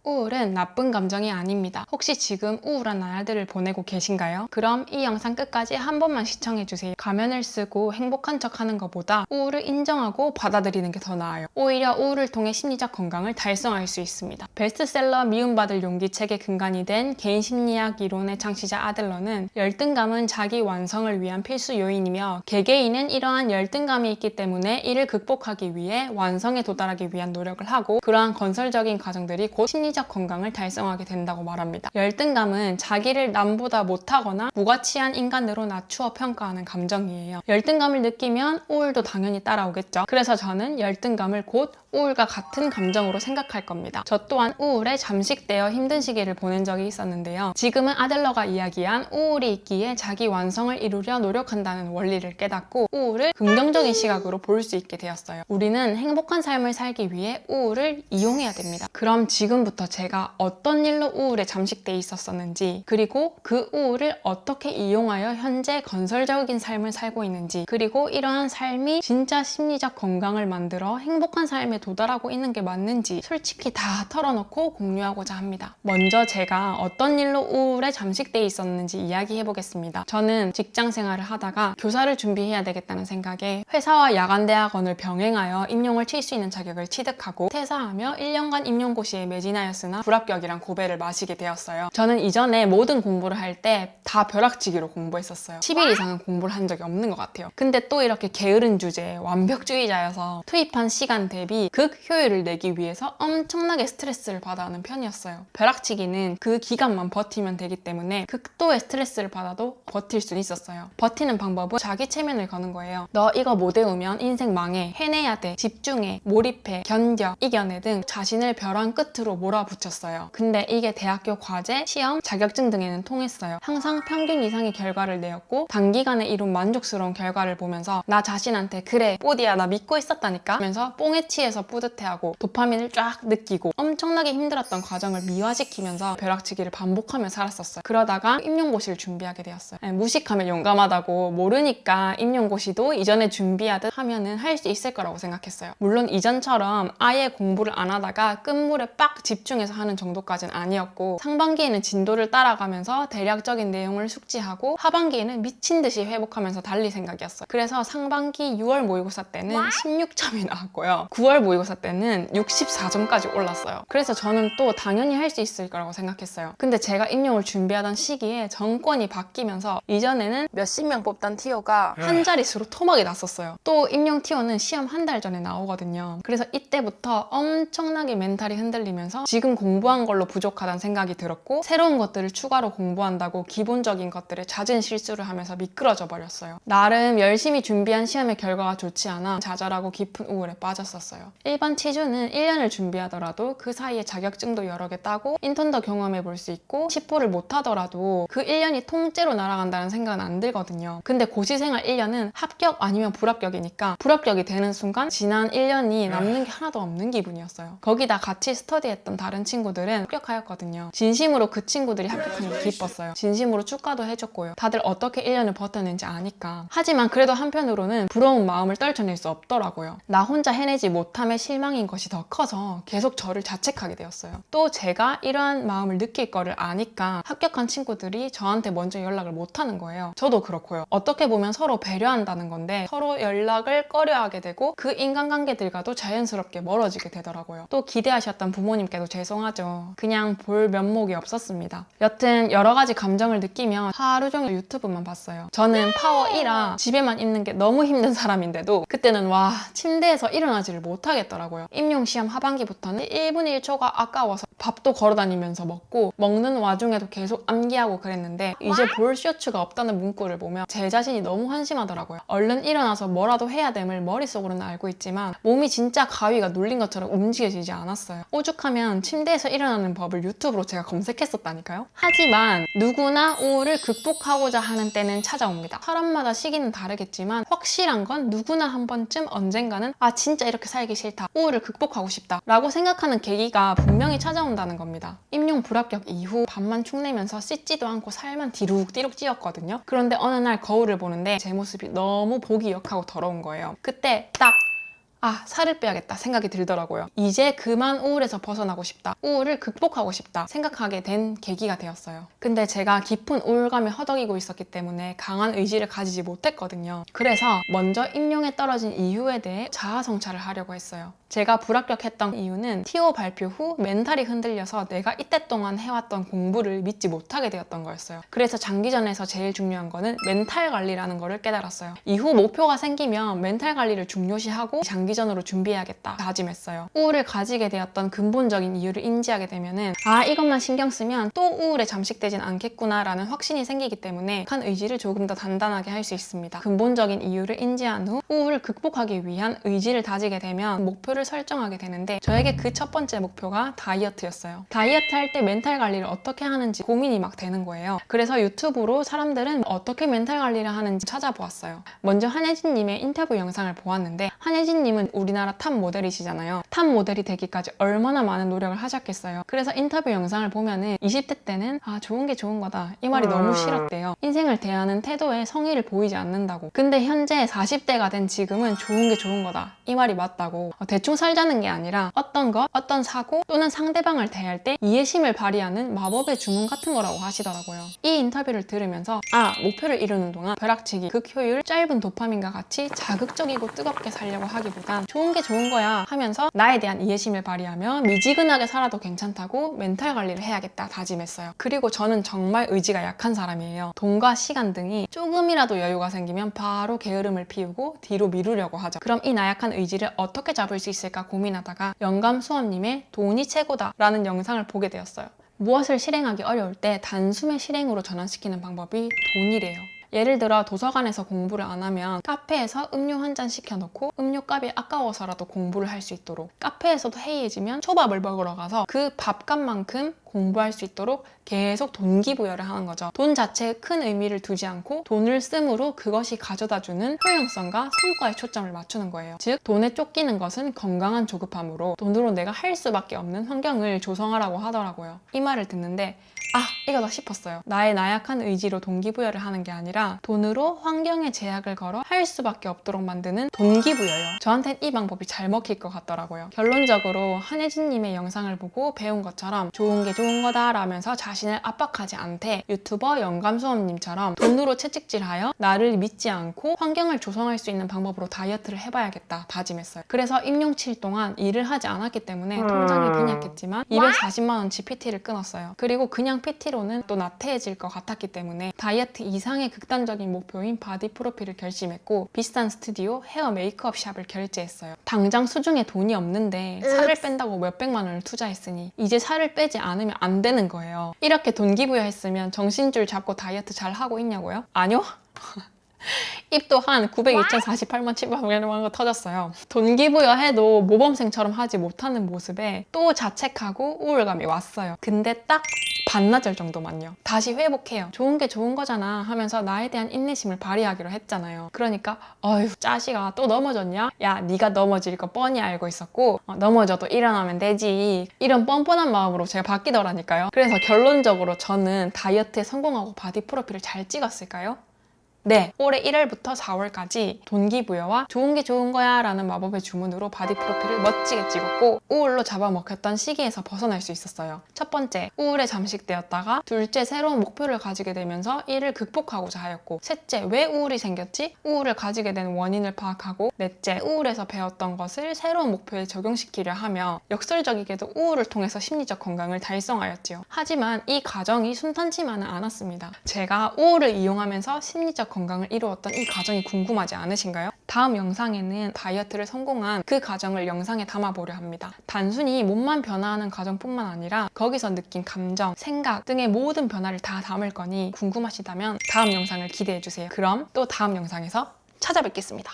우울은 나쁜 감정이 아닙니다. 혹시 지금 우울한 나날들을 보내고 계신가요? 그럼 이 영상 끝까지 한 번만 시청해주세요. 가면을 쓰고 행복한 척 하는 것보다 우울을 인정하고 받아들이는 게 더 나아요. 오히려 우울을 통해 심리적 건강을 달성할 수 있습니다. 베스트셀러 미움받을 용기 책의 근간이 된 개인 심리학 이론의 창시자 아들러는 열등감은 자기 완성을 위한 필수 요인이며 개개인은 이러한 열등감이 있기 때문에 이를 극복하기 위해 완성에 도달하기 위한 노력을 하고 그러한 건설적인 과정들이 곧 심리적 건강을 달성하게 된다고 말합니다. 열등감은 자기를 남보다 못하거나 무가치한 인간으로 낮추어 평가하는 감정이에요. 열등감을 느끼면 우울도 당연히 따라오겠죠. 그래서 저는 열등감을 곧 우울과 같은 감정으로 생각할 겁니다. 저 또한 우울에 잠식되어 힘든 시기를 보낸 적이 있었는데요. 지금은 아들러가 이야기한 우울이 있기에 자기 완성을 이루려 노력한다는 원리를 깨닫고 우울을 긍정적인 시각으로 볼 수 있게 되었어요. 우리는 행복한 삶을 살기 위해 우울을 이용해야 됩니다. 그럼 지금부터 제가 어떤 일로 우울에 잠식돼 있었었는지, 그리고 그 우울을 어떻게 이용하여 현재 건설적인 삶을 살고 있는지, 그리고 이러한 삶이 진짜 심리적 건강을 만들어 행복한 삶에 도달하고 있는 게 맞는지 솔직히 다 털어놓고 공유하고자 합니다. 먼저 제가 어떤 일로 우울에 잠식돼 있었는지 이야기해 보겠습니다. 저는 직장 생활을 하다가 교사를 준비해야 되겠다는 생각에 회사와 야간대학원을 병행하여 임용을 칠 수 있는 자격을 취득하고 퇴사하며 1년간 임용고시에 매진하였으나 불합격이란 고배를 마시게 되었어요. 저는 이전에 모든 공부를 할 때 다 벼락치기로 공부했었어요. 10일 이상은 공부를 한 적이 없는 것 같아요. 근데 또 이렇게 게으른 주제에 완벽주의자여서 투입한 시간 대비 극효율을 내기 위해서 엄청나게 스트레스를 받아 하는 편이었어요. 벼락치기는 그 기간만 버티면 되기 때문에 극도의 스트레스를 받아도 버틸 수 있었어요. 버티는 방법은 자기 체면을 거는 거예요. 너 이거 못 외우면 인생 망해, 해내야 돼, 집중해, 몰입해, 견뎌, 이겨내 등 자신을 벼랑 끝으로 몰아붙였어요. 근데 이게 대학교 과제, 시험, 자격증 등에는 통했어요. 항상 평균 이상의 결과를 내었고 단기간에 이룬 만족스러운 결과를 보면서 나 자신한테 그래, 뽀디야 나 믿고 있었다니까 하면서 뽕에 취해서 뿌듯해하고 도파민을 쫙 느끼고 엄청나게 힘들었던 과정을 미화시키면서 벼락치기를 반복하며 살았었어요. 그러다가 임용고시를 준비하게 되었어요. 무식하면 용감하다고 모르니까 임용고시도 이전에 준비하듯 하면은 할 수 있을 거라고 생각했어요. 물론 이전처럼 아예 공부를 안 하다가 끝물에 빡 집중해서 하는 정도까지는 아니었고 상반기에는 진도를 따라가면서 대략적인 내용을 숙지하고 하반기에는 미친 듯이 회복하면서 달릴 생각이었어요. 그래서 상반기 6월 모의고사 때는 16점이 나왔고요. 9월 모의고사 때는 64점까지 올랐어요. 그래서 저는 또 당연히 할 수 있을 거라고 생각했어요. 근데 제가 임용을 준비하던 시기에 정권이 바뀌면서 이전에는 몇십 명 뽑던 티오가 한 자릿수로 토막이 났었어요. 또 임용 티오는 시험 한 달 전에 나오거든요. 그래서 이때부터 엄청나게 멘탈이 흔들리면서 지금 공부한 걸로 부족하다는 생각이 들었고 새로운 것들을 추가로 공부한다고 기본적인 것들에 잦은 실수를 하면서 미끄러져 버렸어요. 나름 열심히 준비한 시험의 결과가 좋지 않아 좌절하고 깊은 우울에 빠졌었어요. 일반 치주는 1년을 준비하더라도 그 사이에 자격증도 여러 개 따고 인턴도 경험해 볼 수 있고 10호를 못 하더라도 그 1년이 통째로 날아간다는 생각은 안 들거든요. 근데 고시생활 1년은 합격 아니면 불합격이니까 불합격이 되는 순간 지난 1년이 남는 게 하나도 없는 기분이었어요. 거기다 같이 스터디했던 다른 친구들은 합격하였거든요. 진심으로 그 친구들이 합격한 게 기뻤어요. 진심으로 축하도 해줬고요. 다들 어떻게 1년을 버텼는지 아니까. 하지만 그래도 한편으로는 부러운 마음을 떨쳐낼 수 없더라고요. 나 혼자 해내지 못함의 실망인 것이 더 커서 계속 저를 자책하게 되었어요. 또 제가 이러한 마음을 느낄 거를 아니까 합격한 친구들이 저한테 먼저 연락을 못하는 거예요. 저도 그렇고요. 어떻게 보면 서로 배려한다는 건데 서로 연락을 꺼려하게 되고 그 인간관계들과도 자연스럽게 멀어지게 되더라고요. 또 기대하셨던 부모님께도 죄송하죠. 그냥 볼 면목이 없었습니다. 여튼 여러 가지 감정을 느끼며 하루 종일 유튜브만 봤어요. 저는 파워 1라 집에만 있는 게 너무 힘든 사람인데도 그때는 와 침대에서 일어나지를 못하겠더라고요. 임용시험 하반기부터는 1분 1초가 아까워서 밥도 걸어다니면서 먹고 먹는 와중에도 계속 암기하고 그랬는데 이제 볼 쇼츠가 없다는 문구를 보면 제 자신이 너무 한심하더라고요. 얼른 일어나서 뭐라도 해야 됨을 머릿속으로는 알고 있지만 몸이 진짜 가위가 눌린 것처럼 움직여지지 않았어요. 오죽하면 침대에서 일어나는 법을 유튜브로 제가 검색했었다니까요. 하지만 누구나 우울을 극복하고자 하는 때는 찾아옵니다. 사람마다 시기는 다르겠지만 확실한 건 누구나 한 번쯤 언젠가는 아 진짜 이렇게 살기 싫다, 우울을 극복하고 싶다 라고 생각하는 계기가 분명히 찾아온다는 겁니다. 임용 불합격 이후 밥만 축내면서 씻지도 않고 살만 디룩디룩 찌었거든요. 그런데 어느 날 거울을 보는데 제 모습이 너무 보기 역하고 더러운 거예요. 그때 딱 살을 빼야겠다 생각이 들더라고요. 이제 그만 우울에서 벗어나고 싶다. 우울을 극복하고 싶다 생각하게 된 계기가 되었어요. 근데 제가 깊은 우울감에 허덕이고 있었기 때문에 강한 의지를 가지지 못했거든요. 그래서 먼저 임용에 떨어진 이유에 대해 자아 성찰을 하려고 했어요. 제가 불합격했던 이유는 TO 발표 후 멘탈이 흔들려서 내가 이때 동안 해왔던 공부를 믿지 못하게 되었던 거였어요. 그래서 장기전에서 제일 중요한 거는 멘탈 관리라는 거를 깨달았어요. 이후 목표가 생기면 멘탈 관리를 중요시하고 장기전으로 준비해야겠다 다짐했어요. 우울을 가지게 되었던 근본적인 이유를 인지하게 되면은 이것만 신경 쓰면 또 우울에 잠식되진 않겠구나 라는 확신이 생기기 때문에 한 의지를 조금 더 단단하게 할 수 있습니다. 근본적인 이유를 인지한 후 우울을 극복하기 위한 의지를 다지게 되면 목표를 설정하게 되는데 저에게 그 첫 번째 목표가 다이어트였어요. 다이어트 할 때 멘탈 관리를 어떻게 하는지 고민이 막 되는 거예요. 그래서 유튜브로 사람들은 어떻게 멘탈 관리를 하는지 찾아보았어요. 먼저 한혜진님의 인터뷰 영상을 보았는데 한혜진님은 우리나라 탑 모델이시잖아요. 탑 모델이 되기까지 얼마나 많은 노력을 하셨겠어요. 그래서 인터뷰 영상을 보면은 20대 때는 좋은 게 좋은 거다 이 말이 너무 싫었대요. 인생을 대하는 태도에 성의를 보이지 않는다고. 근데 현재 40대가 된 지금은 좋은 게 좋은 거다 이 말이 맞다고. 대충 살자는 게 아니라 어떤 것, 어떤 사고 또는 상대방을 대할 때 이해심을 발휘하는 마법의 주문 같은 거라고 하시더라고요. 이 인터뷰를 들으면서 목표를 이루는 동안 벼락치기, 극효율, 짧은 도파민과 같이 자극적이고 뜨겁게 살려고 하기보단 좋은 게 좋은 거야 하면서 나에 대한 이해심을 발휘하며 미지근하게 살아도 괜찮다고 멘탈 관리를 해야겠다 다짐했어요. 그리고 저는 정말 의지가 약한 사람이에요. 돈과 시간 등이 조금이라도 여유가 생기면 바로 게으름을 피우고 뒤로 미루려고 하죠. 그럼 이 나약한 의지를 어떻게 잡을 수 있을까 고민하다가 영감수업님의 돈이 최고다 라는 영상을 보게 되었어요. 무엇을 실행하기 어려울 때 단숨에 실행으로 전환시키는 방법이 돈이래요. 예를 들어 도서관에서 공부를 안 하면 카페에서 음료 한 잔 시켜놓고 음료값이 아까워서라도 공부를 할 수 있도록, 카페에서도 해이해지면 초밥을 먹으러 가서 그 밥값만큼 공부할 수 있도록 계속 동기부여를 하는 거죠. 돈 자체에 큰 의미를 두지 않고 돈을 씀으로 그것이 가져다주는 효용성과 성과에 초점을 맞추는 거예요. 즉 돈에 쫓기는 것은 건강한 조급함으로 돈으로 내가 할 수밖에 없는 환경을 조성하라고 하더라고요. 이 말을 듣는데 이거다 싶었어요. 나의 나약한 의지로 동기부여를 하는 게 아니라 돈으로 환경에 제약을 걸어 할 수밖에 없도록 만드는 동기부여요. 저한텐 이 방법이 잘 먹힐 것 같더라고요. 결론적으로 한혜진님의 영상을 보고 배운 것처럼 좋은 게 좋은 거다 라면서 자신을 압박하지 않되 유튜버 영감수업님처럼 돈으로 채찍질하여 나를 믿지 않고 환경을 조성할 수 있는 방법으로 다이어트를 해봐야겠다 다짐했어요. 그래서 임용칠 동안 일을 하지 않았기 때문에 통장이 빈약했지만 240만 원 GPT를 끊었어요. 그리고 그냥 PT로는 또 나태해질 것 같았기 때문에 다이어트 이상의 극단적인 목표인 바디 프로필을 결심했고 비싼 스튜디오, 헤어 메이크업 샵을 결제했어요. 당장 수중에 돈이 없는데 살을 뺀다고 몇백만 원을 투자했으니 이제 살을 빼지 않으면 안 되는 거예요. 이렇게 동기부여했으면 정신줄 잡고 다이어트 잘 하고 있냐고요? 아니요? 입 또한 902,048만 700만 거 터졌어요. 동기부여해도 모범생처럼 하지 못하는 모습에 또 자책하고 우울감이 왔어요. 근데 딱 반나절 정도만요. 다시 회복해요. 좋은 게 좋은 거잖아 하면서 나에 대한 인내심을 발휘하기로 했잖아요. 그러니까 어휴 짜식아 또 넘어졌냐? 야 네가 넘어질 거 뻔히 알고 있었고 넘어져도 일어나면 되지. 이런 뻔뻔한 마음으로 제가 바뀌더라니까요. 그래서 결론적으로 저는 다이어트에 성공하고 바디 프로필을 잘 찍었을까요? 네, 올해 1월부터 4월까지 동기부여와 좋은 게 좋은 거야 라는 마법의 주문으로 바디 프로필을 멋지게 찍었고 우울로 잡아먹혔던 시기에서 벗어날 수 있었어요. 첫 번째, 우울에 잠식되었다가 둘째, 새로운 목표를 가지게 되면서 이를 극복하고자 하였고 셋째, 왜 우울이 생겼지? 우울을 가지게 된 원인을 파악하고 넷째, 우울에서 배웠던 것을 새로운 목표에 적용시키려 하며 역설적이게도 우울을 통해서 심리적 건강을 달성하였지요. 하지만 이 과정이 순탄치만은 않았습니다. 제가 우울을 이용하면서 심리적 건강을 이루었던 이 과정이 궁금하지 않으신가요? 다음 영상에는 다이어트를 성공한 그 과정을 영상에 담아보려 합니다. 단순히 몸만 변화하는 과정뿐만 아니라 거기서 느낀 감정, 생각 등의 모든 변화를 다 담을 거니 궁금하시다면 다음 영상을 기대해주세요. 그럼 또 다음 영상에서 찾아뵙겠습니다.